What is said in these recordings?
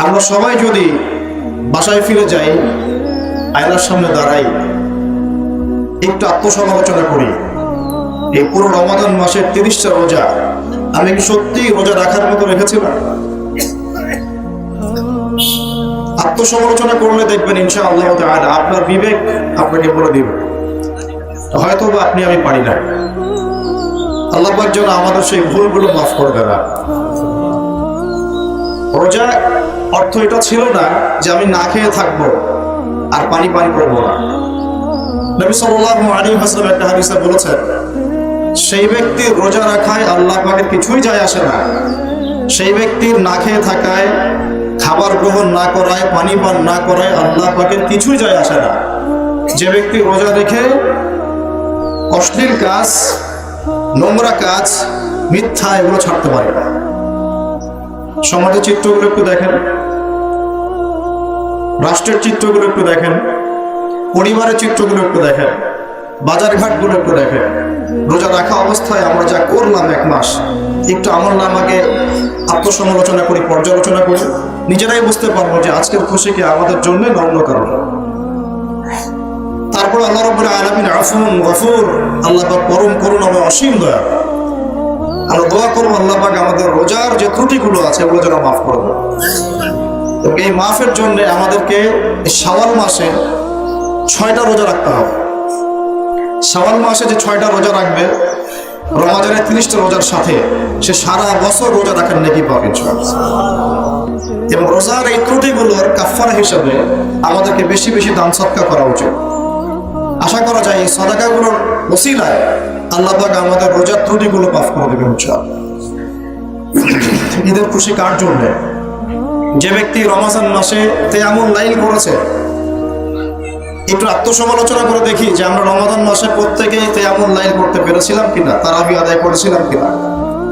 আমরা সবাই যদি বাসায় ফিরে যাই, আয়নার সামনে দাঁড়াই, একটু আত্মসমালোচনা করি, এই পুরো রমাদান মাসের 30টা রোজা আমি কি সত্যি রোজা রাখার মতো রেখেছিলাম? আত্মসমালোচনা করলে দেখবেন ইনশাআল্লাহ তাআলা আপনার বিবেক আপনাকে বলে দিবে হয়তো বা আপনি আমি পারি না। আল্লাহ পাক যেন আমাদের সেই ভুলগুলো মাফ করে দেন। রোজা অর্থ এটা ছিল না যে আমি না খেয়ে থাকবো আর পানি করবো না। নবী সাল্লাল্লাহু আলাইহি ওয়াসাল্লাম একটা হাদিসে বলেছেন, সেই ব্যক্তির রোজা রাখায় আল্লাহ পাকের কিছুই যায় আসে না, সেই ব্যক্তির না খেয়ে থাকায়, খাবার গ্রহণ না করায়, পানি পান না করায় আল্লাহ পাকের কিছুই যায় আসে না। যে ব্যক্তি রোজা রেখে অশ্লীল কাজ, নোংরা কাজ, মিথ্যা এগুলো ছাড়তে পারে না। সমাজের চিত্রগুলো একটু দেখেন, রাষ্ট্রের চিত্রগুলো একটু দেখেন, পরিবারের চিত্রগুলো একটু দেখেন, বাজারঘাটগুলো একটু দেখেন। রোজা রাখা অবস্থায় আমরা যা করলাম এক মাস, একটু আমার নামাকে আত্মসমালোচনা করি, পর্যালোচনা করি, নিজেরাই বুঝতে পারবো যে আজকের খুশি কি আমাদের জন্য নগ্ন কারণ। তারপর আল্লাহ রাব্বুল আলামিন আফুন গফুর, আল্লাহ পাক পরম করুণাময়, অসীম দয়া। আমরা দোয়া করবো আল্লাহ পাক আমাদের রোজার যে ত্রুটিগুলো আছে ওগুলো যেন মাফ করে দেন। এবং এই মাফের জন্য আমাদেরকে শাওয়াল মাসে 6টা রোজা রাখতে হবে। শাওয়াল মাসে যে 6টা রোজা রাখবে, রমাদানের 30টা রোজার সাথে সে সারা বছর রোজা রাখার নেকি পাবে ইনশাআল্লাহ। এবং রোজার এই ত্রুটিগুলোর কাফারা হিসাবে আমাদেরকে বেশি বেশি দান সদকা করা উচিত। আশা করা যায় এই সাদাকাগুলোর ওসিলায় আল্লাহ পাক আমাদের রোজার ত্রুটিগুলো মাফ করে দেবেন ইনশাআল্লাহ। ঈদের খুশি কার জন্য? যে ব্যক্তি রমজান মাসে কিয়ামুল লাইল করেছে। একটু আত্মসমালোচনা করে দেখি যে আমরা রমাদান মাসে প্রত্যেকেই কিয়ামুল লাইল করতে পেরেছিলাম কিনা, তারাবি আদায় করেছিলাম কিনা,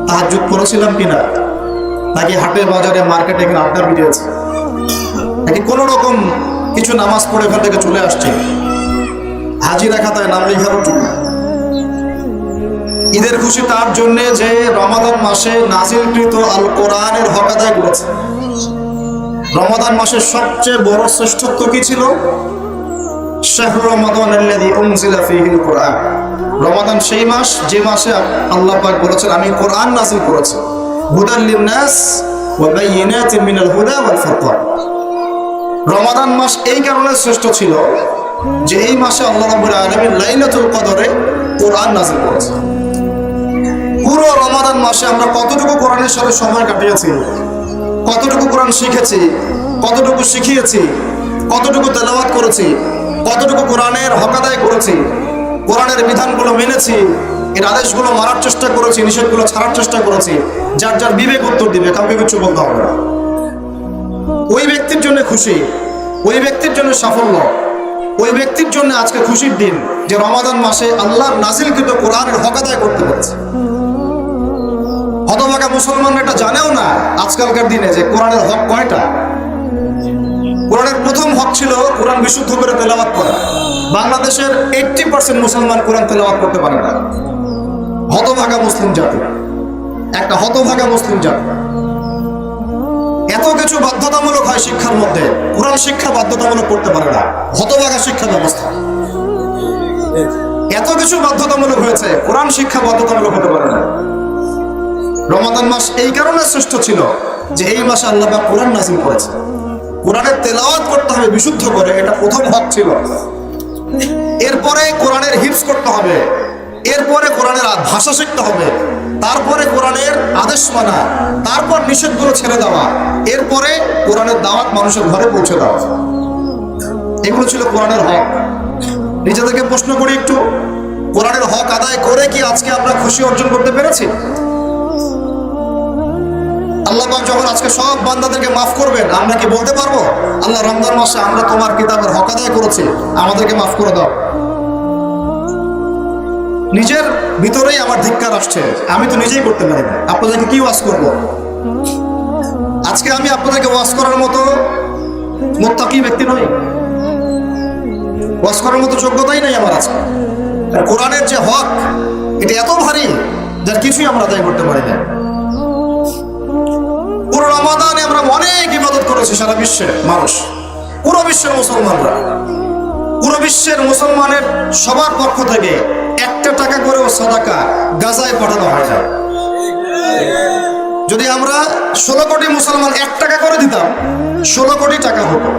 তাহাজ্জুদ করেছিলাম কিনা, নাকি হাটে বাজারে মার্কেটে কিনা আড্ডা দিয়েছে, নাকি কোনো রকম কিছু নামাজ পড়ে এখান থেকে চলে আসছে হাজিরা খাতায় নাম লেখার জন্য। ঈদের খুশি তার জন্য যে রমাদান মাসে নাজিলকৃত আল কোরআনের হক আদায় করেছে। রমাদান মাসের সবচেয়ে বড় শ্রেষ্ঠত্ব কি ছিল? শাহরু রমাদানাল্লাযী উনজিলা ফীহিল কুরআন। রমাদান সেই মাস যে মাসে আল্লাহ পাক বলেছেন আমি কোরআন নাযিল করেছি, হুদাল লিন-নাস ওয়া বায়িনাতিন মিনাল হুদা ওয়াল ফুরকান। রমাদান মাস এই কারণে শ্রেষ্ঠ ছিল যে এই মাসে আল্লাহ রাব্বুল আলামিন লাইলাতুল কদরে কোরআন নাযিল করেছেন। পুরো রমাদান মাসে আমরা কতটুকু কোরআনের সাথে সময় কাটিয়েছি, কতটুকু কোরআন শিখেছি, কতটুকু শিখিয়েছি, কতটুকু তেলাওয়াত করেছি, কতটুকু কোরআনের হক আদায় করেছি, কোরআনের বিধানগুলো মেনেছি, এর আদেশগুলো মারার চেষ্টা করেছি, নিষেধগুলো ছাড়ার চেষ্টা করেছি। যার যার বিবেক উত্তর দিবে, কাউকে কিছু বলতে হবে না। ওই ব্যক্তির জন্য খুশি, ওই ব্যক্তির জন্য সাফল্য, ওই ব্যক্তির জন্য আজকে খুশির দিন যে রমাদান মাসে আল্লাহর নাজিলকৃত কোরআনের হক আদায় করতে পেরেছে। হতভাগা মুসলমানরা এটা জানেও না আজকালকার দিনে যে কোরআনের হক কয়টা। কোরআনের প্রথম হক ছিল কোরআন বিশুদ্ধ করে তেলাওয়াত করা। বাংলাদেশের 80% মুসলমান কোরআন তেলাওয়াত করতে পারে না। হতভাগা মুসলিম জাতি, একটা হতভাগা মুসলিম জাতি। এত কিছু বাধ্যতামূলক হয় শিক্ষার মধ্যে, কোরআন শিক্ষা বাধ্যতামূলক করতে পারে না। হতভাগা শিক্ষা ব্যবস্থা। এত কিছু বাধ্যতামূলক হয়েছে, কোরআন শিক্ষা বাধ্যতামূলক হতে পারে না। রমাদান মাস এই কারণে শ্রেষ্ঠ ছিল যে এই মাসে আল্লাহ পাক কোরআন নাযিল করেছে। কোরআনের তেলাওয়াত করতে হবে বিশুদ্ধ করে, এটা প্রথম হক ছিল। এরপরে কোরআনের হিফজ করতে হবে, এরপরে কোরআনের ভাষা শিখতে হবে, তারপরে কোরআনের আদেশ মানা, তারপর নিষেধগুলো ছেড়ে দেওয়া, এরপরে কোরআনের দাওয়াত মানুষের ঘরে পৌঁছে দেওয়া। এগুলো ছিল কোরআনের হক। নিজেদেরকে প্রশ্ন করি একটু, কোরআনের হক আদায় করে কি আজকে আমরা খুশি অর্জন করতে পেরেছি? আল্লাহ পাক যখন আজকে সব বান্দাদেরকে মাফ করবেন, আমরা কি বলতে পারবো আল্লাহ রমজান মাসে আমরা তোমার কিতাবের হক আদায় করেছি, আমাদেরকে মাফ করে দাও? নিজের ভিতরেই আমার ধিক্কার আসছে, আমি তো নিজেই করতে পারি না, আপনাদেরকে কি ওয়াজ করবো? আজকে আমি আপনাদেরকে ওয়াজ করার মতো মুত্তাকি ব্যক্তি নই, ওয়াজ করার মতো যোগ্যতাই নাই আমার আজকে। কোরআনের যে হক এটা এত ভারী যার কিছুই আমরা আদায় করতে পারি না। পুরো রমাদানে আমরা অনেক ইবাদত করেছি, করেছে সারা বিশ্বে মানুষ, পুরো বিশ্বের মুসলমানরা, পুরো বিশ্বের মুসলমানের সবার পক্ষ থেকে 1 টাকা করেও সাদাকা গাজায় পাঠানো হয় না। যদি আমরা 16 কোটি মুসলমান 1 টাকা করে দিতাম, 16 কোটি টাকা হতো।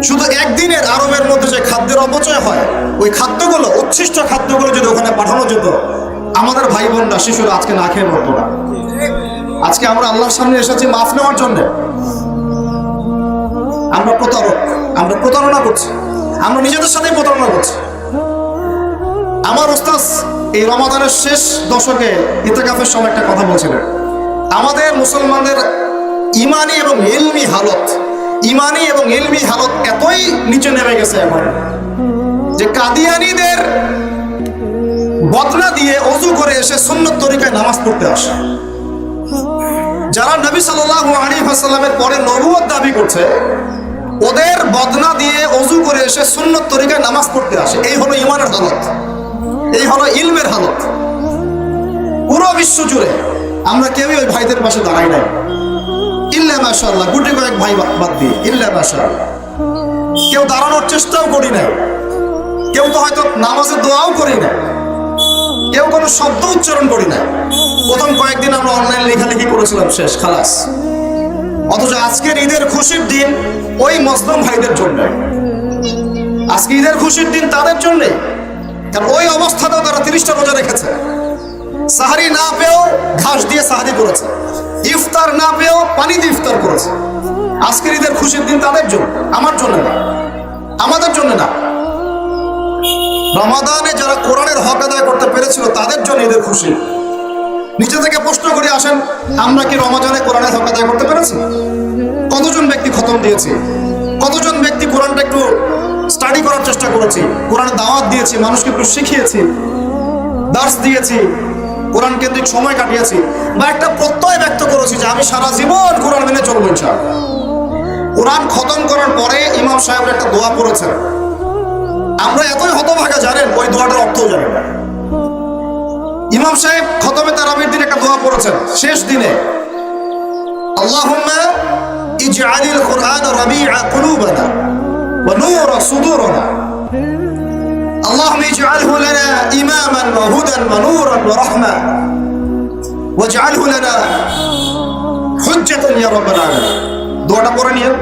শুধু একদিনের আরবের মধ্যে যে খাদ্যের অপচয় হয়, ওই খাদ্যগুলো, উচ্ছিষ্ট খাদ্যগুলো যদি ওখানে পাঠানো যেত, আমাদের ভাই বোনরা, শিশুরা আজকে না খেয়ে মরতো না। আজকে আমরা আল্লাহর সামনে এসেছি মাফ নেওয়ার জন্য। আমরা প্রতারক, আমরা প্রতারণা করছি, আমরা নিজেদের সাথেই প্রতারণা করছি। আমার ওস্তাদ এই রমাদানের শেষ দশকে ইতিকাফের সময় একটা কথা বলছিলেন, আমাদের মুসলমানদের ইমানি এবং ইলমি হালত এতই নিচে নেমে গেছে এখন যে কাদিয়ানীদের বদনা দিয়ে ওযু করে এসে সুন্নত তরিকায় নামাজ পড়তে আসে। যারা নবী সাল্লাল্লাহু আলাইহি ওয়াসাল্লামের পরে নবুয়ত দাবি করছে, ওদের বদনা দিয়ে ওযু করে এসে সুন্নত তরিকায় নামাজ পড়তে আসে। এই হলো ইমানের হালত, এই হলো ইলমের হালত। পুরো বিশ্ব জুড়ে আমরা কেউই ওই ভাইদের পাশে দাঁড়াই নাই, ইল্লা মাশাআল্লাহ, গুটি কয়েক ভাই বাদ দিয়ে, ইল্লা মাশাআল্লাহ। কেউ দাঁড়ানোর চেষ্টাও করি নাই, কেউ তো হয়তো নামাজে দোয়াও করি না, কেউ কোনো শব্দ উচ্চারণ করি না। প্রথম কয়েকদিন আমরা অনলাইন লেখালেখি করেছিলাম, শেষ, খালাস। অথচ আজকের ঈদের খুশির দিন ওই মুসলিম ভাইদের জন্য, আজকে ঈদের খুশির দিন তাদের জন্যে। কারণ ওই অবস্থাতেও তারা 30টা রোজা রেখেছে, সাহারি না পেয়েও ঘাস দিয়ে সাহারি করেছে, ইফতার না পেয়েও পানি দিয়ে ইফতার করেছে। আজকের ঈদের খুশির দিন তাদের জন্য, আমার জন্য না, আমাদের জন্য না। রমাদানে যারা কোরআনের হক আদায় করতে পেরেছিল তাদের জন্য ঈদের খুশি। নিচে থেকে প্রশ্ন করে আসেন, আমরা কি রমাদানে কোরআনের হক আদায় করতে পেরেছি? কতজন ব্যক্তি খতম দিয়েছি? কতজন ব্যক্তি কোরআনটা একটু স্টাডি করার চেষ্টা করেছি, কোরআনের দাওয়াত দিয়েছি, মানুষকে একটু শিখিয়েছি, দার্স দিয়েছি, কোরআন কেন্দ্রিক সময় কাটিয়েছি, বা একটা প্রত্যয় ব্যক্ত করেছি যে আমি সারা জীবন কোরআন মেনে চলবো ইনশাআল্লাহ। কোরআন খতম করার পরে ইমাম সাহেব একটা দোয়া পড়েছেন, আমরা এতই হতভাগা জানেন ওই দোয়াটার অর্থও জানেন না। ইমাম সাহেব খতমে তারাবির দিন একটা দোয়া পড়েছেন শেষ দিনে, আল্লাহুম্মা ইজআলিল কুরআন রাবিআ কুলুবানা ওয়া নূরা সুদুরনা, আল্লাহুম্মা ইজআলহু লানা ইমামান ওয়া হুদান ওয়া নূরান ওয়া রাহমা ওয়াজআলহু লানা হুজ্জাতান ইয়া রাব্বাল আলামিন। দোয়াটা পড়ে নিন।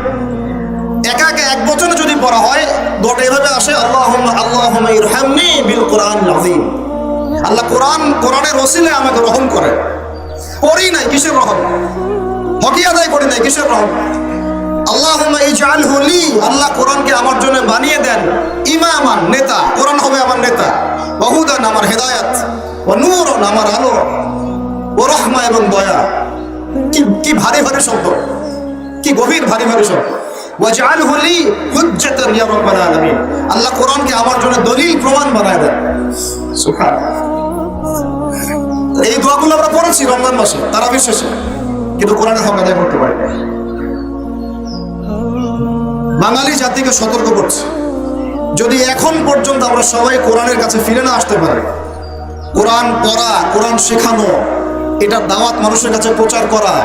একা এক বচনে যদি পড়া হয় দোয়াটা এভাবে আসে, আল্লাহুম্মা ইরহামনি বিল কুরআনিল আযীম। আল্লাহ কোরআনের ওসিলায় আমাকে রহম করে। পড়ি নাই, কিসের রহম? হকি আদায় করি নাই, কিসের রহম? আল্লাহুম্মা ইজআলহু লি, আল্লাহ কোরআনকে আমার জন্য বানিয়ে দেন ইমামান, নেতা, কোরআন হবে আমার নেতা, ওয়া হুদান, আমার হেদায়েত, ওয়া নূরুন, আমার আলো, ওয়া রাহমা, এবং দয়া। কি ভারী ভারী শব্দ, কি গভীর ভারী ভারী শব্দ। ওয়াজআলহু লি হুজ্জাতান ইয়া রাব্বাল আলামিন, আল্লাহ কোরআনকে আমার জন্য দলিল প্রমাণ বানায় দেন। সুবহানাল্লাহ। এই দোয়াগুলো আমরা পড়েছি রমজান মাসে তারাবির শেষে, কিন্তু কোরআনের হক আদায় করতে পারি না। বাঙালি জাতিকে সতর্ক করছে, যদি এখন পর্যন্ত আমরা সবাই কোরআনের কাছে ফিরে না আসতে পারি, কোরআন পড়া, কোরআন শেখানো, এটার দাওয়াত মানুষের কাছে প্রচার করা,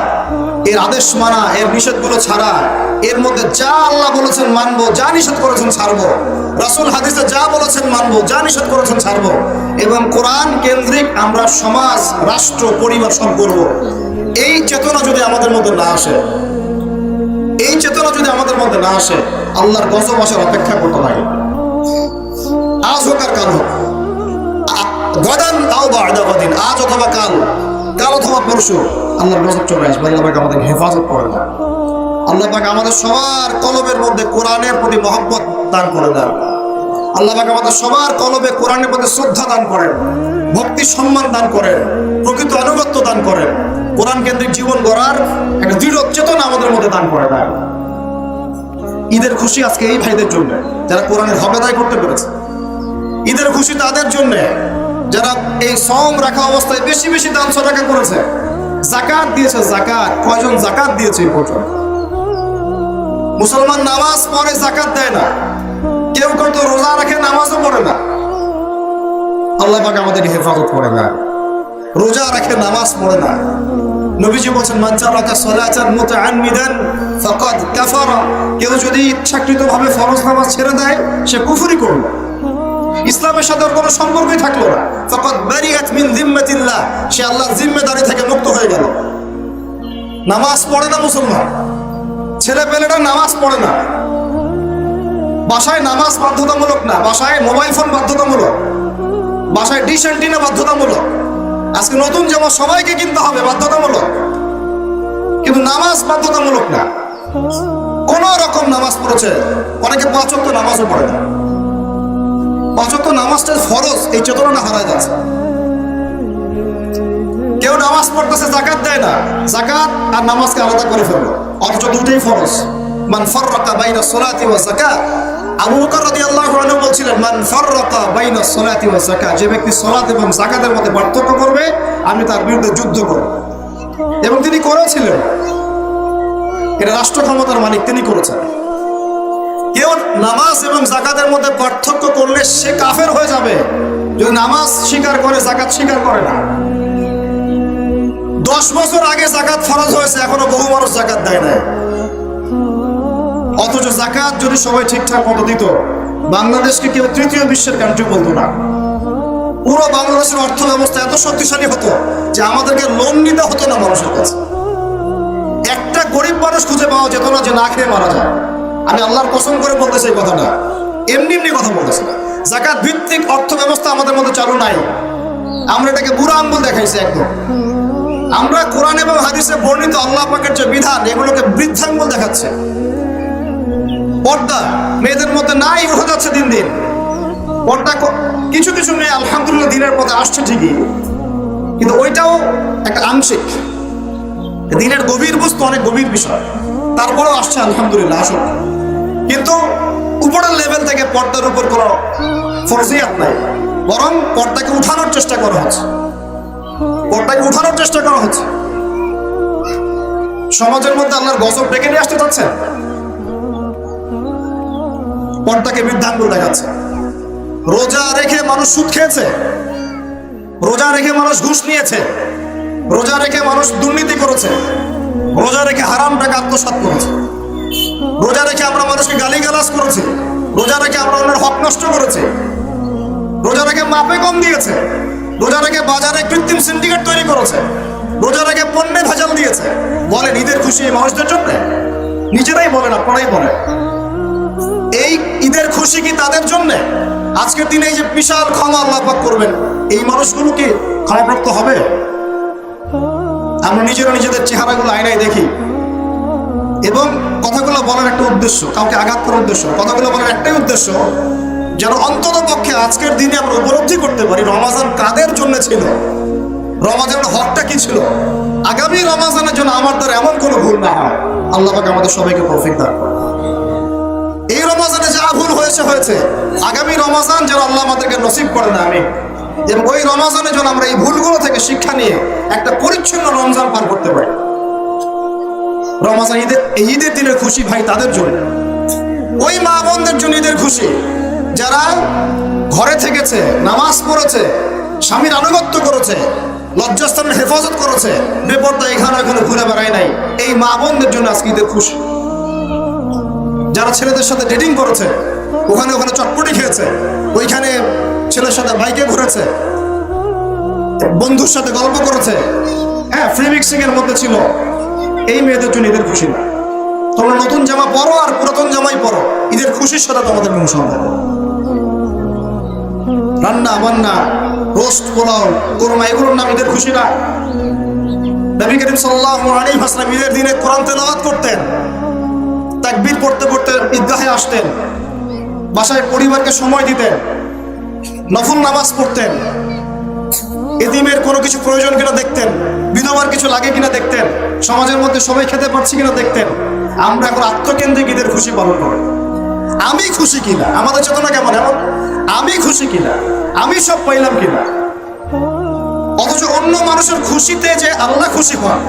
এর আদেশ মানা, এর নিষেধগুলো ছাড়া, এর মধ্যে যা আল্লাহ বলেছেন মানবো, যা নিষেধ করেছেন ছাড়বো, রাসূল হাদিসে যা বলেছেন মানবো, যা নিষেধ করেছেন ছাড়বো, এবং কোরআন কেন্দ্রিক আমরা সমাজ, রাষ্ট্র, পরিবার সব করবো, এই চেতনা যদি আমাদের মধ্যে না আসে, এই চেতনা যদি আমাদের মধ্যে না আসে, আল্লাহর গজব আসার অপেক্ষা করতে লাগে। আজ হোক আর কাল হোক, গদান আও বা'দা গদিন, আজ অথবা কাল, কাল অথবা পরশু আল্লাহর গজব চলে আসবে। আল্লাহ পাক আমাদের হেফাজত করে দেন। আল্লাহ পাক আমাদের সবার কলবের মধ্যে কোরআনের প্রতি মহব্বত দান করে দেন। আল্লাহ পাক আমাদের সবার কলবে কোরআনের প্রতি শ্রদ্ধা দান করেন, ভক্তি সম্মান দান করেন, প্রকৃত আনুগত্য দান করেন, কোরআন কেন্দ্রিক জীবন গড়ার একটা দৃঢ় চেতনা আমাদের মধ্যে দান করে দেন। ঈদের খুশি আজকে এই ভাইদের জন্য যারা কোরআনের হক আদায় করতে পেরেছে। ঈদের খুশি তাদের জন্য যারা এই সওম রাখা অবস্থায় বেশি বেশি দান সদকা করেছে, যাকাত দিয়েছে। যাকাত কয়জন যাকাত দিয়েছে এই পর্যন্ত? মুসলমান নামাজ পড়ে, যাকাত দেয় না। কেউ কেউ তো রোজা রাখে, নামাজও পড়ে না। আল্লাহ পাক আমাদের হেফাজত করে না। রোজা রাখে, নামাজ পড়ে না। নবীজি বলেছেন, মান তারাকা সালাতান মুতাআম্মিদান ফাকাদ কাফারা, কেউ যদি ইচ্ছাকৃতভাবে ফরজ নামাজ ছেড়ে দেয় সে কুফরি করলো, ইসলামের সাথে ওর কোনো সম্পর্কই থাকলো না। ফাকাদ বারিআত মিন যিম্মাতিল্লাহ, সে আল্লাহর জিম্মেদারি থেকে মুক্ত হয়ে গেল। নামাজ পড়ে না মুসলমান, ছেলে পেলেরা নামাজ পড়ে না, বাসায় নামাজ বাধ্যতামূলক না, বাসায় মোবাইল ফোন বাধ্যতামূলক, বাসায় ডিশ অ্যান্টিনা বাধ্যতামূলক, আজকে নতুন জামা সবাইকে কিনতে হবে বাধ্যতামূলক, কিন্তু নামাজ বাধ্যতামূলক না। কোন রকম নামাজ পড়েছে, অনেকে 5 ওয়াক্ত নামাজও পড়ে না, 5 ওয়াক্ত নামাজটা ফরজ এই চেতনা হারায় যাচ্ছে। কেউ নামাজ পড়তেছে যাকাত দেয় না, যাকাত আর নামাজকে আলাদা করে ফেললো, অথচ দুটোই ফরজ। মান ফাররাকা বাইনা সলাতি ওয়া যাকাত, আবু বকর রাদিয়াল্লাহু আনহু বলছিলেন মান ফাররাকা বাইনা সলাতি ওয়া যাকাত, যে ব্যক্তি সালাত এবং যাকাতের মধ্যে পার্থক্য করবে আমি তার বিরুদ্ধে যুদ্ধ করব। এবং তিনি করেছিলেন, এটা রাষ্ট্র ক্ষমতার মালিক, তিনি করেছেন। কেউ নামাজ এবং যাকাতের মধ্যে পার্থক্য করলে সে কাফের হয়ে যাবে যদি নামাজ স্বীকার করে যাকাত স্বীকার করে না। 10 বছর আগে যাকাত ফরজ হয়েছে, এখনো বহু মানুষ যাকাত দেয় না। অথচ যাকাত যদি সবাই ঠিকঠাক মতো দিত, বাংলাদেশকে কেউ তৃতীয় বিশ্বের কান্ট্রি বলতো না। পুরো বাংলাদেশের অর্থ ব্যবস্থা এত শক্তিশালী হতো যে আমাদেরকে লোন নিতে হতো না মানুষের কাছে। একটা গরিব মানুষ খুঁজে পাওয়া যেত না যে না খেয়ে মারা যায়। আমি আল্লাহর কসম করে বলতেছি এই কথাটা, এমনি এমনি কথা বলতেছি না। যাকাত ভিত্তিক অর্থ ব্যবস্থা আমাদের মধ্যে চালু নাই, আমরা এটাকে বুড়া আঙ্গুল দেখাইছি একদম। আমরা কোরআন এবং হাদিসে বর্ণিত আল্লাহ পাকের যে বিধান, এগুলোকে বৃদ্ধাঙ্গুল দেখাচ্ছে। পর্দা মেয়েদের মধ্যে নাই, উঠে যাচ্ছে দিন দিন। পর্দা কিছু কিছু মেয়ে আলহামদুলিল্লাহ দিনের পথে আসছে ঠিকই, কিন্তু ওইটাও একটা আংশিক। দিনের গভীর বস্তু অনেক গভীর বিষয়, তারপরেও আসছে আলহামদুলিল্লাহ আসুক, কিন্তু উপরের লেভেল থেকে পর্দার উপর কোনো ফরজিয়াত নাই, বরং পর্দাকে উঠানোর চেষ্টা করা হচ্ছে, পর্দাকে উঠানোর চেষ্টা করা হচ্ছে। সমাজের মধ্যে আল্লাহর গজব ডেকে নিয়ে আসতে চাচ্ছেন, পর্দাকে বৃদ্ধাঙ্গুল দেখাচ্ছে। রোজা রেখে মানুষ সুদ খেয়েছে, রোজা রেখে মানুষ ঘুষ নিয়েছে, রোজা রেখে মানুষ দুর্নীতি করেছে, রোজা রেখে হারাম টাকা আত্মসাৎ করেছে, রোজা রেখে আমরা মানুষকে গালিগালাজ করেছি, রোজা রেখে আমরা অন্যের হক নষ্ট করেছি, রোজা রেখে মাপে কম দিয়েছে, রোজা রেখে বাজারে কৃত্রিম সিন্ডিকেট তৈরি করেছে, রোজা রেখে পণ্যে ভেজাল দিয়েছে। বলেন ঈদের খুশি এই মানুষদের জন্য? নিজেরাই বলেন, আপনারাই বলেন, এই ঈদের খুশি কি তাদের জন্য? আজকের দিনে এই যে বিশাল ক্ষমা আল্লাহ পাক করবেন, এই মানুষগুলো কি ক্ষমাপ্রাপ্ত হবে? আমরা নিজেরা নিজেদের চেহারাগুলো আয়নায় দেখি, এবং কথাগুলো বলার একটা উদ্দেশ্য, কাউকে আঘাত করার উদ্দেশ্য, কথাগুলো বলার একটাই উদ্দেশ্য, যেন অন্তত পক্ষে আজকের দিনে আমরা উপলব্ধি করতে পারি রমাজান কাদের জন্য ছিল, রমাজানের হকটা কি ছিল। আগামী রমাজানের জন্য আমার দ্বারা এমন কোনো ভুল না হয়। আল্লাহ পাক আমাদের সবাইকে তৌফিক দান করেন। এই রমাজানে যা ভুল হয়েছে হয়েছে, আগামী রমাজান যেন আল্লাহ আমাদেরকে নসিব করে না আমি, এবং ওই রমাজানে যেন আমরা এই ভুলগুলো থেকে শিক্ষা নিয়ে একটা পরিচ্ছন্ন রমজান পার করতে পারি। রমাজান ঈদের দিনের খুশি ভাই তাদের জন্য, ওই মা বোনদের জন্য ঈদের খুশি যারা ঘরে থেকেছে, নামাজ পড়েছে, স্বামীর আনুগত্য করেছে, লজ্জাস্থানের হেফাজত করেছে, বেপরদা এখানে ওখানে ঘুরে বেড়ায় নাই, এই মা বোনদের জন্য আজকে ঈদের খুশি। যারা ছেলেদের সাথে ডেটিং করেছে, ওখানে ওখানে চটপটি খেয়েছে, ওইখানে ছেলের সাথে বাইকে ঘুরেছে, বন্ধুর সাথে গল্প করেছে, হ্যাঁ ফ্রি মিক্সিং এর মধ্যে ছিল, এই মেয়েদের জন্য ঈদের খুশি না। তোমরা নতুন জামা পরো আর পুরাতন জামাই পরো, ঈদের খুশির সাথে তোমাদের কোনো সম্পর্ক। রান্না বান্না, রোস্ট, পোলাও, কোরমা, এগুলোর নাম ঈদের খুশি না। নবী করিম সাল্লাল্লাহু আলাইহি ওয়াসাল্লাম ঈদের দিনে কোরআন তেলাওয়াত করতেন, তাকবীর পড়তে পড়তে ঈদগাহে আসতেন, বাসায় পরিবারকে সময় দিতেন, নফল নামাজ পড়তেন, এতিমের কোনো কিছু প্রয়োজন কিনা দেখতেন, বিধবার কিছু লাগে কিনা দেখতেন, সমাজের মধ্যে সবাই খেতে পারছি কিনা দেখতেন। আমরা এখন আত্মকেন্দ্রিক ঈদের খুশি পালন করি। আমি খুশি কিনা, আমাদের চেতনা কেমন এমন, আমি খুশি কিনা, আমি সব পাইলাম কিনা। অথচ অন্য মানুষের খুশিতে যে আল্লাহ খুশি হন,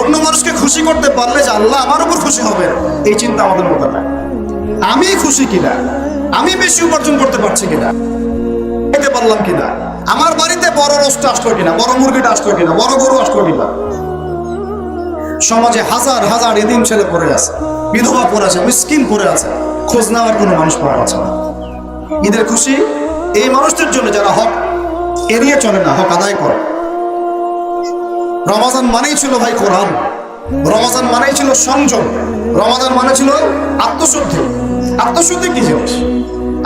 অন্য মানুষকে খুশি করতে পারলে যে আল্লাহ আমার উপর খুশি হবে, এই চিন্তা আমাদের মধ্যে নাই। আমি খুশি কিনা, আমি বেশি উপার্জন করতে পারছি কিনা, খেতে পারলাম কিনা, আমার বাড়িতে বড় রোস্ট আসলো কিনা, বড় মুরগিটা আসলো কিনা, বড় গরু আসলো কিনা। সমাজে হাজার হাজার এতিম ছেলে পড়ে আছে, বিধবা পড়ে আছে, মিসকিন পড়ে আছে, খোঁজ নেওয়ার কোনো মানুষ পাওয়া যাচ্ছে না। ঈদের খুশি এই মানুষদের জন্য যারা হক এড়িয়ে চলে না, হক আদায় করে। রমাজান মানেই ছিল ভাই কোরআন, রমাজান মানেই ছিল সংযম, রমাজান মানে ছিল আত্মশুদ্ধি। আত্মশুদ্ধি কি জিনিস?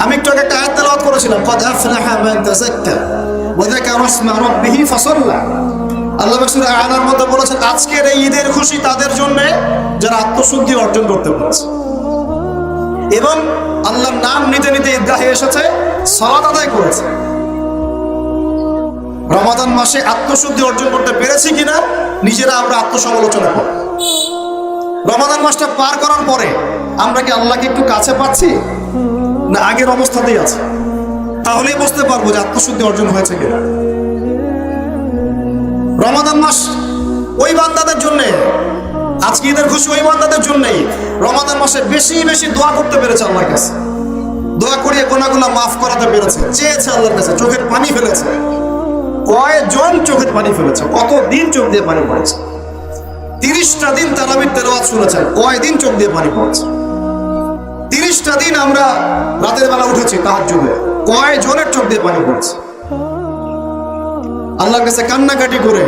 আমি একটু আগে একটা আয়াত তেলাওয়াত করেছিলাম, قد أفلح من تزكى وذكر اسم ربه فصلى। আল্লাহ সূরা আনার মধ্যে বলেছেন আজকের এই ঈদের খুশি তাদের জন্য যারা আত্মশুদ্ধি অর্জন করতে পেরেছে এবং আল্লাহর নাম নিতে নিতে ঈদগাহে এসেছে, সালাত আদায় করেছে। রমাদান মাসে আত্মশুদ্ধি অর্জন করতে পেরেছি কিনা নিজেরা আমরা আত্মসমালোচনা করি। রমাদান মাসটা পার করার পরে আমরা কি আল্লাহকে একটু কাছে পাচ্ছি না আগের অবস্থাতেই আছে? তাহলেই বুঝতে পারবো যে আত্মশুদ্ধি অর্জন হয়েছে কিনা। রমাদান মাস ওই বান্দাদের জন্যে, আজকে ঈদের খুশি ওই বান্দাদের জন্যই রমাদান মাসে বেশি বেশি দোয়া করতে পেরেছে আল্লাহর কাছে, দোয়া করিয়ে গুনাহগুলো মাফ করাতে পেরেছে, চেয়েছে আল্লাহর কাছে, চোখের পানি ফেলেছে। কয়জন চোখের পানি ফেলেছে? কতদিন চোখ দিয়ে পানি পড়েছে? 30টা দিন তারাবির তেলাওয়াত শুনেছেন, কয়দিন চোখ দিয়ে পানি পড়েছে? 30টা দিন আমরা রাতের বেলা উঠেছি তাহাজ্জুদে, কয়জনের চোখ দিয়ে পানি পড়েছে? আল্লাহর কাছে কান্নাকাটি করে,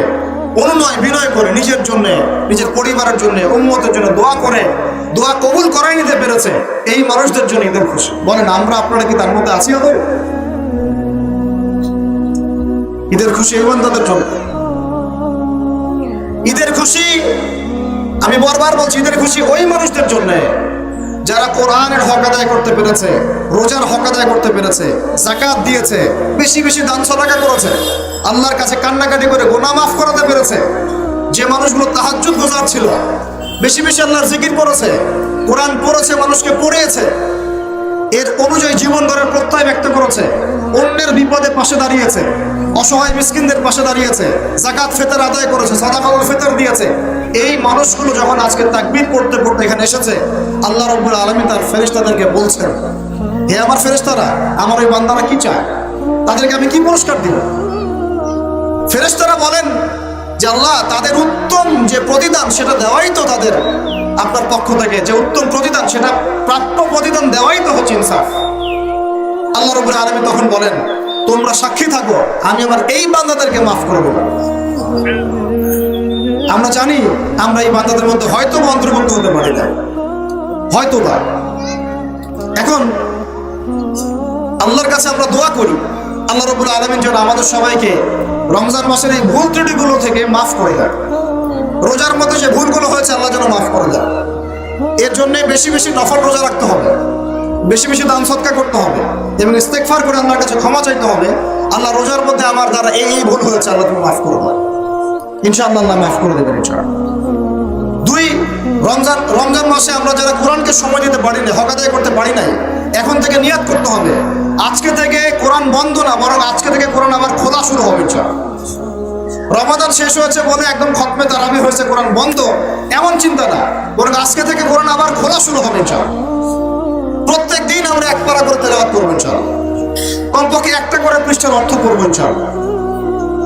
অনুনয় বিনয় করে, নিজের জন্য, নিজের পরিবারের জন্য, উম্মতের জন্য দোয়া করে দোয়া কবুল করাই নিতে পেরেছে এই মানুষদের জন্য ঈদের খুশি। বলেন আমরা আপনারা কি তার মধ্যে আছি? আদৌ ঈদের খুশি এই বান্দাদের জন্য। ঈদের খুশি আমি বারবার বলছি, ঈদের খুশি ওই মানুষদের জন্য যারা কোরআনের হক আদায় করতে পেরেছে, রোজার হক আদায় করতে পেরেছে, যাকাত দিয়েছে, বেশি বেশি দান সদকা করেছে, আল্লাহর কাছে কান্নাকাটি করে গুনাহ মাফ করাতে পেরেছে। যে মানুষগুলো তাহাজ্জুদ গুজার ছিল, বেশি বেশি আল্লাহর জিকির করেছে, কোরআন পড়েছে, মানুষকে পড়িয়েছে, এর অনুযায়ী জীবন গড়ার প্রত্যয় ব্যক্ত করেছে, অন্যের বিপদে পাশে দাঁড়িয়েছে, অসহায় মিসকিনদের পাশে দাঁড়িয়েছে, যাকাত ফিতর আদায় করেছে, সাদাকাতুল ফিতর দিয়েছে। এই মানুষগুলো যখন আজকে তাকবীর পড়তে পড়তে এখানে এসেছে, আল্লাহ রাব্বুল আলামিন তার ফেরেশতাদেরকে বলছেন, হে আমার ফেরেশতারা, আমার ওই বান্দারা কি চায়, তাদেরকে আমি কি পুরস্কার দিব? ফেরেশতারা বলেন যে আল্লাহ, তাদের উত্তম যে প্রতিদান সেটা দেওয়াই তো তাদের আপনার পক্ষ থেকে যে উত্তম প্রতিদান, সেটা প্রাপ্য প্রতিদান দেওয়াই তো হচ্ছে ইনসাফ। আল্লাহ রাব্বুল আলামিন তখন বলেন, তোমরা সাক্ষী থাকো, আমি আমার এই বান্দাদেরকে মাফ করব। আমরা জানি আমরা এই বান্দাদের মধ্যে হয়তো অন্তর্ভুক্ত হতে পারি না, হয়তো বা। এখন আল্লাহর কাছে আমরা দোয়া করি আল্লাহ রাব্বুল আলামিন যেন আমাদের সবাইকে রমজান মাসের এই ভুল ত্রুটিগুলো থেকে মাফ করে দেয়। রোজার মধ্যে যে ভুলগুলো হয়েছে আল্লাহ যেন মাফ করে দেয়। এর জন্য বেশি বেশি নফল রোজা রাখতে হবে, বেশি বেশি দান সদকা করতে হবে এবং ইস্তেগফার করে আল্লাহর কাছে ক্ষমা চাইতে হবে। আল্লাহ, রোজার মধ্যে আমার দ্বারা এই ভুল হয়েছে, আল্লাহ তুমি মাফ করে দাও। ইনশাআল্লাহ আল্লাহ মাফ করে দেবেন ইনশাআল্লাহ। 2, রমজান মাসে আমরা যারা কোরআনকে সময় দিতে পারি না, হক আদায় করতে পারি নাই, এখন থেকে নিয়াত করতে হবে আজকে থেকে কোরআন বন্ধ না, বরং আজকে থেকে কোরআন আবার খোলা শুরু হবে ইনশাআল্লাহ। রমাদান শেষ হয়েছে বলে একদম খতমে তারাবি হয়েছে, কোরআন বন্ধ, এমন চিন্তা না, বরং আজকে থেকে কোরআন আবার খোলা শুরু হবে ইনশাআল্লাহ। প্রত্যেক দিন আমরা এক পারা করে তেলাওয়াত করবো ইনশাআল্লাহ, কমপক্ষে একটা করে পৃষ্ঠার অর্থ করবো ইনশাআল্লাহ।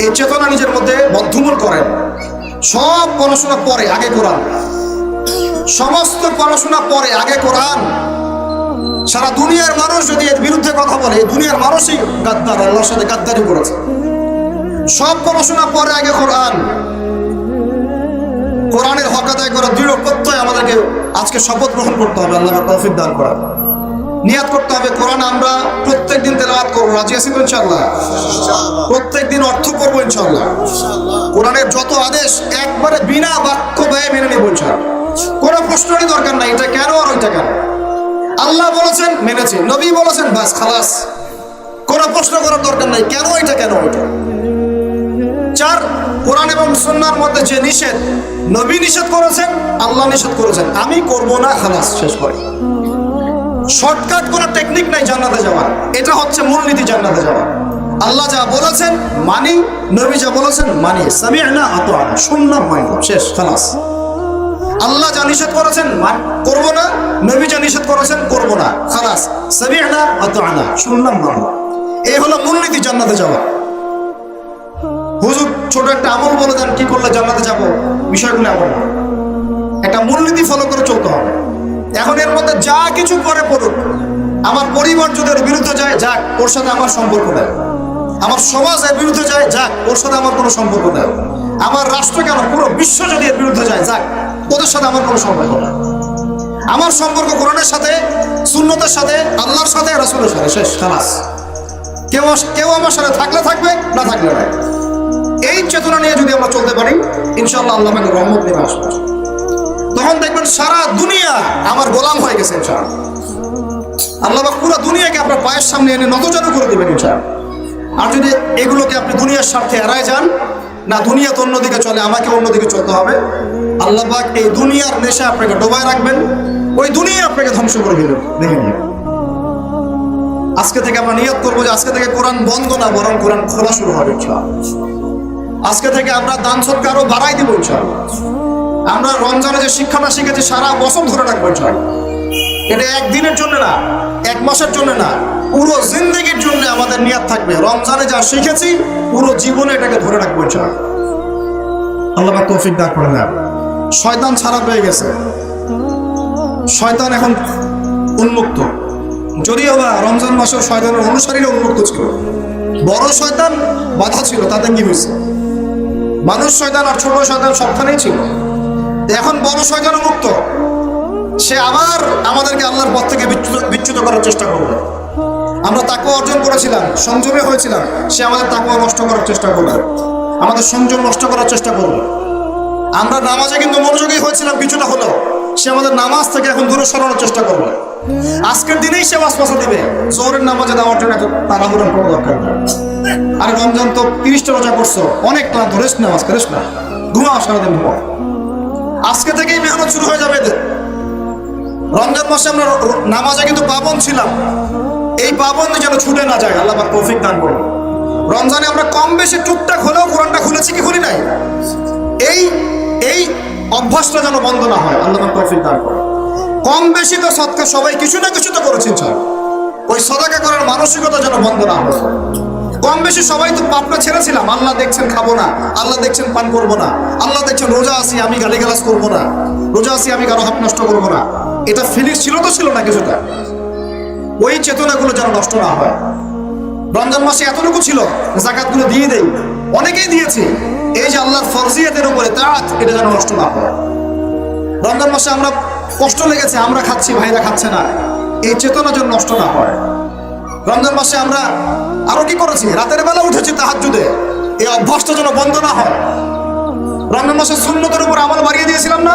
এই চেতনা নিজের মধ্যে বদ্ধমূল করেন। সব পড়াশোনা পরে, আগে কোরআন। সমস্ত পড়াশোনা পরে, আগে কোরআন। সারা দুনিয়ার মানুষ যদি এর বিরুদ্ধে কথা বলে, এই দুনিয়ার মানুষই গাদ্দার, আল্লাহর সাথে গাদ্দারি করেছে। সব পড়াশোনা পরে, আগে কোরআন। কোরআনের হক আদায় করার দৃঢ় প্রত্যয় আমাদেরকে আজকে শপথ গ্রহণ করতে হবে। আল্লাহ তৌফিক দান করেন। নিয়াত করতে হবে কোরআন আমরা প্রত্যেক দিন তেলাওয়াত করবো। রাজি আছি তো ইনশাআল্লাহ? প্রত্যেক দিন অর্থ করবো ইনশাআল্লাহ। কোরআনের যত আদেশ একবারে বিনা বাক্য ব্যয়ে মেনে নেবো ইনশাআল্লাহ। কোনো প্রশ্নেরই দরকার নাই, এটা কেন আর ওইটা কেন। আল্লাহ বলেছেন, মেনেছি। নবী বলেছেন, বাস খালাস। কোনো প্রশ্ন করার দরকার নাই, কেন এটা কেন ওইটা। 4, কোরআন এবং সুন্নাহর মধ্যে যে নিষেধ, নবী নিষেধ করেছেন, আল্লাহ নিষেধ করেছেন, আমি করব না, খালাস, শেষ করি। শর্টকাট কোনো টেকনিক নাই জান্নাতে যাওয়ার। এটা হচ্ছে মূলনীতি জান্নাতে যাওয়ার। আল্লাহ যা বলেছেন মানি, নবী যা বলেছেন মানি। সামি'না আতা'না, শুনলাম মানলাম, শেষ, খালাস। আল্লাহ যা নিষেধ করেছেন করব না, নবী যা নিষেধ করেছেন করব না, খালাস। সামি'না আতা'না, শুনলাম মানলাম। এই হলো মূলনীতি জান্নাতে যাওয়া। হুজুর ছোট একটা আমল বলে দেন কি করলে জান্নাতে যাব, বিষয়গুলো এমন না। একটা মূলনীতি ফলো করে চলতে হবে। এখন এর মধ্যে যা কিছু করে পড়ুক, আমার পরিবার যদি এর বিরুদ্ধে যায়, যাক, ওর সাথে আমার সম্পর্ক নেই। আমার সমাজ এর বিরুদ্ধে যায়, যাক, ওর সাথে আমার কোনো সম্পর্ক নেই। আমার রাষ্ট্র কেন, পুরো বিশ্ব যদি এর বিরুদ্ধে যায়, যাক, ওদের সাথে আমার কোনো সম্পর্ক নেই। আমার সম্পর্ক কোরআনের সাথে, সুন্নতের সাথে, আল্লাহর সাথে, রাসূলের সাথে, শেষ, খালাস। কেউ আমার সাথে থাকলে থাকবে, না থাকলে নাই। এই চেতনা নিয়ে যদি আমরা চলতে পারি, ইনশাআল্লাহ আল্লাহ আমাদের রহমত নেমে আসবে। তখন দেখবেন সারা দুনিয়া আমার গোলাম হয়ে গেছে ইনশাআল্লাহ। আল্লাহ পাক পুরো দুনিয়াকে আপনার পায়ের সামনে এনে নতজানু করে দেবেন ইনশাআল্লাহ। আর যদি এগুলোকে আপনি দুনিয়ার স্বার্থে এড়ায় যান, না দুনিয়া তো অন্যদিকে চলে, আমাকে অন্যদিকে চলতে হবে, আল্লাহ পাক এই দুনিয়ার নেশা আপনাকে ডোবায় রাখবেন, ওই দুনিয়া আপনাকে ধ্বংস করে দেবেন। দেখে নিন, আজকে থেকে আমরা নিয়ত করবো যে আজকে থেকে কোরআন বন্ধ না, বরং কোরআন খোলা শুরু হবে ইনশাআল্লাহ। আজকে থেকে আমরা দান সদকা আরো বাড়াই দিব ইনশাআল্লাহ। আমরা রমজানে যে শিক্ষাটা শিখেছি সারা বছর ধরে রাখবো ইনশাআল্লাহ। এটা একদিনের জন্য না, এক মাসের জন্য না, পুরো জিন্দেগির জন্য আমাদের নিয়ত থাকবে রমজানে যা শিখেছি পুরো জীবনে এটাকে ধরে রাখবো ইনশাআল্লাহ। আল্লাহ পাক তৌফিক দান করেন। শয়তান ছাড়া পেয়ে গেছে, শয়তান এখন উন্মুক্ত। যদিও বা রমজান মাসেও শয়তানের অনুসারীরা উন্মুক্ত ছিল, বড় শয়তান বাধা ছিল, তাতে কি হয়েছে? মানুষ শয়তান আর ছোট শয়তান সবখানেই ছিল। এখন বড় শয়তান মুক্ত, সে আবার আমাদেরকে আল্লাহর পথ থেকে বিচ্যুত করার চেষ্টা করবে। আমরা তাকওয়া অর্জন করেছিলাম, সংযমে হয়েছিলাম, সে আমাদের তাকওয়া নষ্ট করার চেষ্টা করবে, আমাদের সংযম নষ্ট করার চেষ্টা করবে। আমরা নামাজে কিন্তু মনোযোগী হয়েছিলাম কিছুটা হলেও, সে আমাদের নামাজ থেকে এখন দূরে সরানোর চেষ্টা করবে। আজকের দিনেই সে ওয়াসওয়াসা দিবে, জোহরের নামাজে দেওয়ার জন্য এত তাড়াহুড়োর কোনো দরকার নেই। আর রমজান তো 30টা রোজা করছো, অনেক ক্লান্ত, রেস্ট নাও, আজকে রেস্ট না, ঘুমাও সারাদিন ঘুমাও। আজকে থেকেই মেহনত শুরু হয়ে যাবে এদের। রমজান মাসে আমরা নামাজে কিন্তু পাবন ছিলাম, এই পাবন যেন ছুটে না যায়, আল্লাহ পাক তৌফিক দান করুন। রমজানে আমরা কম বেশি টুকটাক হলেও কোরআনটা খুলেছি কি খুলি নাই, এই অভ্যাসটা যেন বন্ধ না হয়, আল্লাহ পাক তৌফিক দান করুন। কম বেশি তো সদকা সবাই কিছু না কিছু তো করেছেন, ওই সদকা করার মানসিকতা যেন বন্ধ না হয়। কম বেশি সবাই তো পাপটা ছেড়েছিলাম, আল্লাহ দেখছেন খাবো না, আল্লাহ দেখছেন পান করবো না, আল্লাহ দেখছেন রোজা আছি আমি গালিগালাজ করবো না, রোজা আছি আমি কারো হাত নষ্ট করবো না, এটা ফিলিংস ছিল তো ছিল না কিছুটা। ওই চেতনাগুলো যেন নষ্ট না হয়। রমজান মাসে এতটুকু ছিল, যাকাতগুলো দিয়ে দেই, অনেকেই দিয়েছি, এই যে আল্লাহর ফরজিয়াতের উপরে তাআত, এটা যেন নষ্ট না হয়। রমজান মাসে আমরা কষ্ট লেগেছে, আমরা খাচ্ছি, ভাইরা খাচ্ছে না, এই চেতনা যেন নষ্ট না হয়। রমজান মাসে আমরা আরো কি করেছি, রাতের বেলা উঠেছি তাহাজ্জুদে, এই অভ্যাসটা যেন বন্ধ না হয়। রমজান মাসে সুন্নতের উপর আমল বাড়িয়ে দিয়েছিলাম না,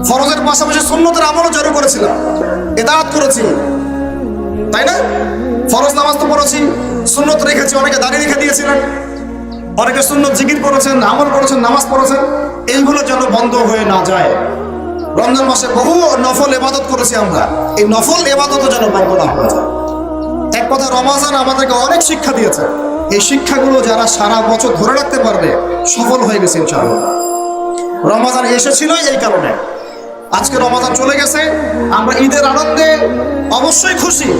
ফরজের পাশাপাশি সুন্নতের আমলও জড়ো করেছিলাম, ইতাআত করেছি, তাই না? ফরজ নামাজ তো পড়েছি, সুন্নত রেখেছি, অনেকে দাঁড়িয়ে রেখে দিয়েছিলেন, অনেকে সুন্নত জিকির করেছেন, আমল করেছেন, নামাজ পড়েছেন, এইগুলো যেন বন্ধ হয়ে না যায়। রমজান মাসে বহু নফল ইবাদত করেছি আমরা, এই নফল ইবাদতও যেন বন্ধ না হয়ে যায়। এক কথা, রমজান আমাদেরকে অনেক শিক্ষা দিয়েছে, এই শিক্ষাগুলো যারা সারা বছর ধরে রাখতে পারবে সফল হয়ে গেছে ইনশাআল্লাহ। রমজান এসেছিল এই কারণে, আজকে রমজান চলে গেছে, আমরা ঈদের আনন্দে অবশ্যই খুশি,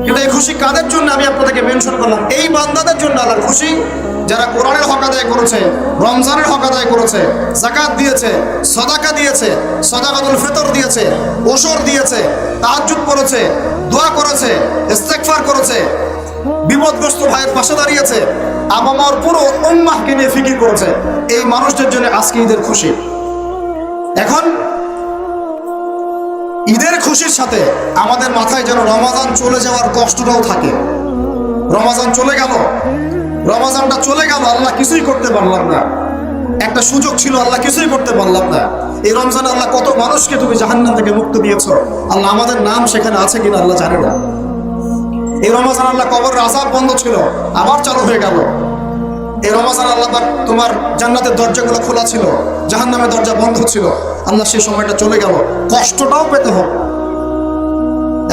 কিন্তু এই খুশি কাদের জন্য আমি আপনাদেরকে মেনশন করলাম, এই বান্দাদের জন্য আল্লাহর খুশি যারা কোরআনের হক আদায় করেছে, রমজানের হক আদায় করেছে, যাকাত দিয়েছে, সাদাকা দিয়েছে, সাদাকাতুল ফিতর দিয়েছে, ওশর দিয়েছে, তাহাজ্জুদ পড়েছে, দোয়া করেছে, ইস্তেগফার করেছে, বিপদগ্রস্ত ভাইয়ের পাশে দাঁড়িয়েছে, আবামার পুরো উম্মাহকে নিয়ে ফিকির করেছে, এই মানুষদের জন্য আজকে ঈদের খুশি। এখন ঈদের খুশির সাথে আমাদের মাথায় যেন রমাদান চলে যাওয়ার কষ্টটাও থাকে। রমাদান চলে গেল, রমাদানটা চলে গেল, আল্লাহ কিছুই করতে পারলাম না, একটা সুযোগ ছিল, আল্লাহ কিছুই করতে পারলাম না। এই রমজানে আল্লাহ কত মানুষকে তুমি জাহান্নাম থেকে মুক্তি দিয়েছো, আল্লাহ আমাদের নাম সেখানে আছে কিনা আল্লাহ জানে না। এই রমজান আল্লাহ কবরের আযাব বন্ধ ছিল, আবার চালু হয়ে গেল। এই রমজান আল্লাহ তোমার জান্নাতের দরজাগুলো খোলা ছিল, জাহান্নামের দরজা বন্ধ ছিল, আল্লাহ সেই সময়টা চলে গেল, কষ্টটাও পেতে হবে।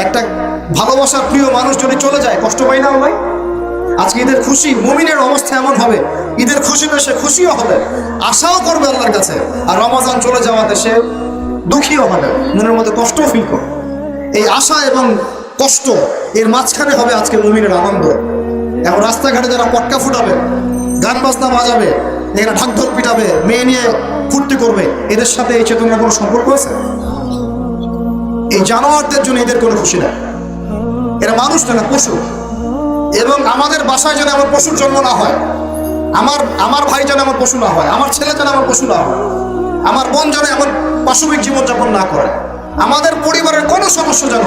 একটা ভালোবাসার প্রিয় মানুষ যদি চলে যায় কষ্ট পাই না ভাই? আজকে ঈদের খুশি, মুমিনের অবস্থা এমন হবে, ঈদের খুশিতে সে খুশিও হবে, আশাও করবে আল্লাহর কাছে, আর রমজান চলে যাওয়াতে সে দুঃখীও হবে, মনের মধ্যে কষ্টও ফিল করবে। এই আশা এবং কষ্ট এর মাঝখানে হবে আজকে মুমিনের আনন্দ। এখন রাস্তাঘাটে যারা পটকা ফুটাবে, গান বাজনা বাজাবে, এখানে ঢাকঢোল পিটাবে, মেয়ে নিয়ে ফুর্তি করবে, এদের সাথে এই চেতনার কোনো সম্পর্ক আছে? এই জানোয়ারদের জন্য এদের কোনো খুশি না, এরা মানুষ না, পশু। এবং আমাদের বাসায় যেন আমার পশুর জন্ম না হয়, আমার ভাই যেন আমার পশু না হয়, আমার ছেলে যেন আমার পশু না হয়, আমার বোন যেন এমন পাশবিক জীবনযাপন না করে, আমাদের পরিবারের কোনো সদস্য যেন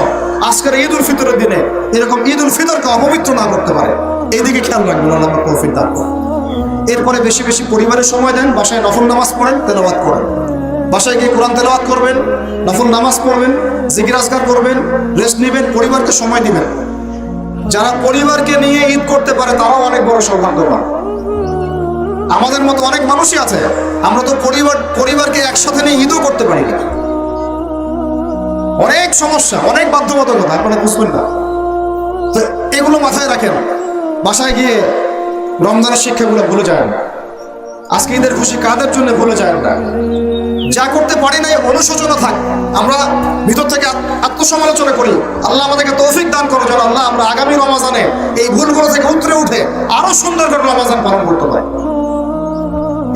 আজকের ঈদ উল ফিতরের দিনে এরকম ঈদ উল ফিতরকে অপবিত্র না করতে পারে, এইদিকে খেয়াল রাখবেন। আল্লাহ তৌফিক দান করুন। এরপরে বেশি বেশি পরিবারের সময় দেন, বাসায় নফল নামাজ পড়েন, তেলাওয়াত করেন, বাসায় গিয়ে কোরআন তেলাওয়াত করবেন, নফল নামাজ পড়বেন, জিকির আজকার করবেন, রেস্ট নেবেন, পরিবারকে সময় দিবেন। যারা পরিবারকে নিয়ে ঈদ করতে পারে তারাও অনেক বড় সৌভাগ্যবান। আমাদের মতো অনেক মানুষই আছে, আমরা তো পরিবারকে একসাথে নিয়ে ঈদও করতে পারি না। অনেক সমস্যা, অনেক বাধ্যবাধকতা, আপনারা বুঝবেন না। তো এগুলো মাথায় রাখেন, বাসায় গিয়ে রমজানের শিক্ষাগুলো ভুলে যায় না। আজকে ঈদের খুশি কাদের জন্য ভুলে যায় না। যা করতে পারি না অনুশোচনা থাক, আমরা ভিতর থেকে আত্মসমালোচনা করি। আল্লাহ আমাদেরকে তৌফিক দান করো যেন আল্লাহ আমরা আগামী রমজানে এই ভুলগুলো থেকে উতরে উঠে আরো সুন্দর করে রমজান পালন করতে পারি,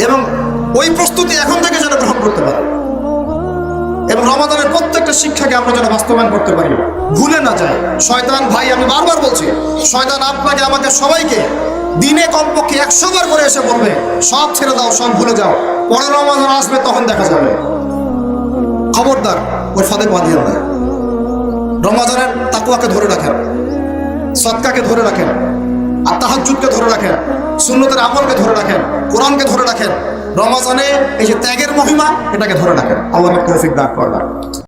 এবং ওই প্রস্তুতি এখন থেকে যেন গ্রহণ করতে পারি, এবং রমাদানের প্রত্যেকটা শিক্ষাকে আমরা যেন বাস্তবায়ন করতে পারি, ভুলে না যায়। শয়তান ভাই, আমি বারবার বলছি, শয়তান আপনাকে আমাকে সবাইকে দিনে কমপক্ষে 100 বার করে এসে বলবে সব ছেড়ে দাও, সব ভুলে যাও, পরে রমাদান আসবে তখন দেখা যাবে। খবরদার ওই ফাঁদে পা দিয়েন না। রমাদানের তাকওয়াকে ধরে রাখেন, সদকাকে ধরে রাখেন, আর তাহাজ্জুদকে ধরে রাখেন, সুন্নতের আমলকে ধরে রাখেন, কোরআনকে ধরে রাখেন। রমাজানে এই যে ত্যাগের মহিমা, এটাকে ধরে রাখেন। আল্লাহ তৌফিক দান করুন।